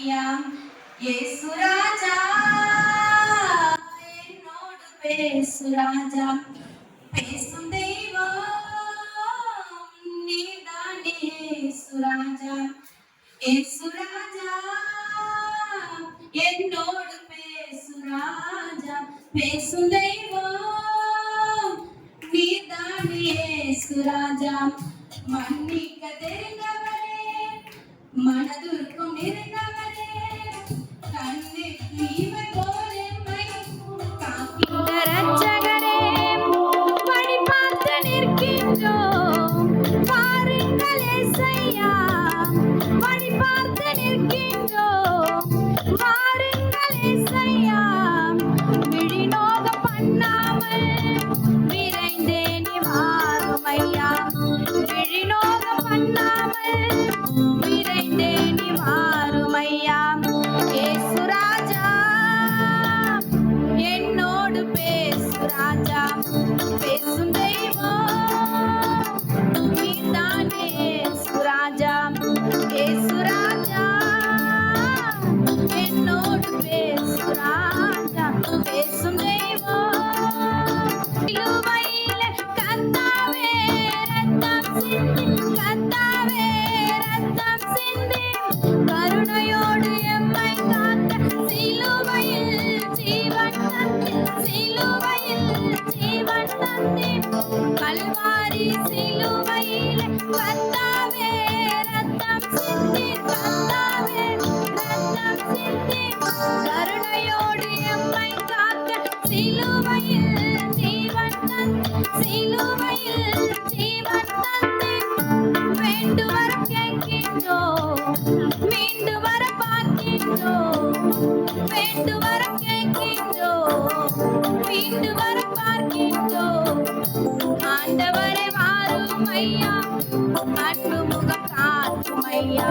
ஐயா இயேசு ராஜா என்னோடு பேசு ராஜா பேசும் தெய்வம் நீதானே இயேசு ராஜா இயேசு ராஜா என்னோடு பேசு ராஜா பேசும் தெய்வம் நீதானே இயேசு ராஜா மன்னிக்க தெரிந்தவரே மனதுருக்கும் நிறைந்தவரே கண்ணுக்கு இமை போல் எம்மை காக்கின்ற இரட்சகரே படி பார்த்து நிற்கின்றோம் பாருங்கள் ஏசையா படி பார்த்து நிற்கின்றோம் பாருங்கள் ஏசையா விழிநோக பண்ணாமல் விரைந்தே நீ வாரும் ஐயா விழிநோக பண்ணாமல் விரைந்தே நீ வாரும் ஐயா இயேசு ராஜா என்னோடு பேசு ராஜா பேசும் தெய்வம் நீதானே இயேசு ராஜா இயேசு ராஜா என்னோடு பேசு ராஜா பேசும் தெய்வம் சிலுவையில கர்த்தாவே ரத்தம் சிந்தி கர்த்தாவே ரத்தம் சிந்தி கருணையோடு எம்மை காக்க சிலுவையில் ஜீவன் தந்தி சிலுவையில் ஜீவன் தந்தி கல்வாரி சிலுவையில் கர்த்தாவே ரத்தம் சிந்தி கர்த்தாவே ரத்தம் சிந்தி கருணையோடு எம்மை காக்க சிலுவையில் ஜீவன் தந்தி சிலுவையில் ஜீவன் தந்தி வேண்டு வர கேட்கின்றோம் மீண்டு வர பார்க்கின்றோம் வேண்டு வர கேட்கின்றோம் மீண்டு வர பார்க்கின்றோம் ஆண்டவரே வாரும் ஐயா அன்பு முகம் காட்டும் ஐயா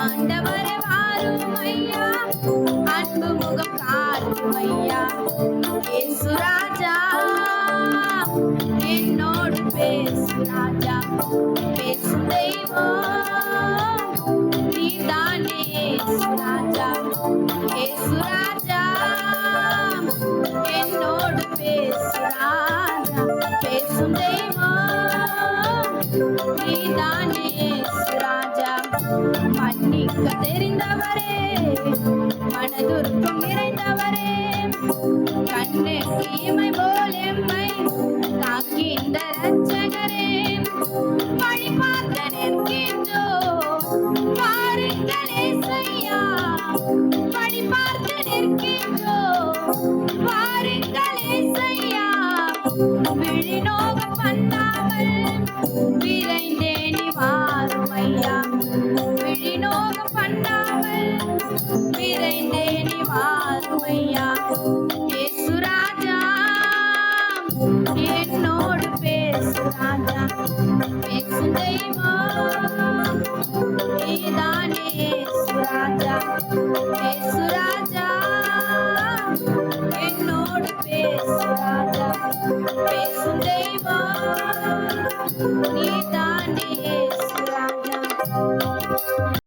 ஆண்டவரே வாரும் ஐயா அன்பு முகம் காட்டும் ஐயா இயேசு ராஜா என்னோடு பேசு ராஜா பேசும் தெய்வம் நீதானே இயேசு ராஜா இயேசு ராஜா என்னோடு பேசு ராஜா பேசும் தெய்வம் நீதானே இயேசு ராஜா மன்னிக்க தெரிந்தவரே மனதுருக்கம் நிறைந்தவரே கண்ணுக்கு இமை போல் எம்மை காக்கின்ற இரட்சகரே வழி பார்த்து நிற்கின்றோம் பாருங்கள் ஏசையா வழி பார்த்து நிற்கின்றோம் பாருங்கள் ஏசையா விழிநோக பண்ணாமல் விரைந்தே நீ வாரும் ஐயா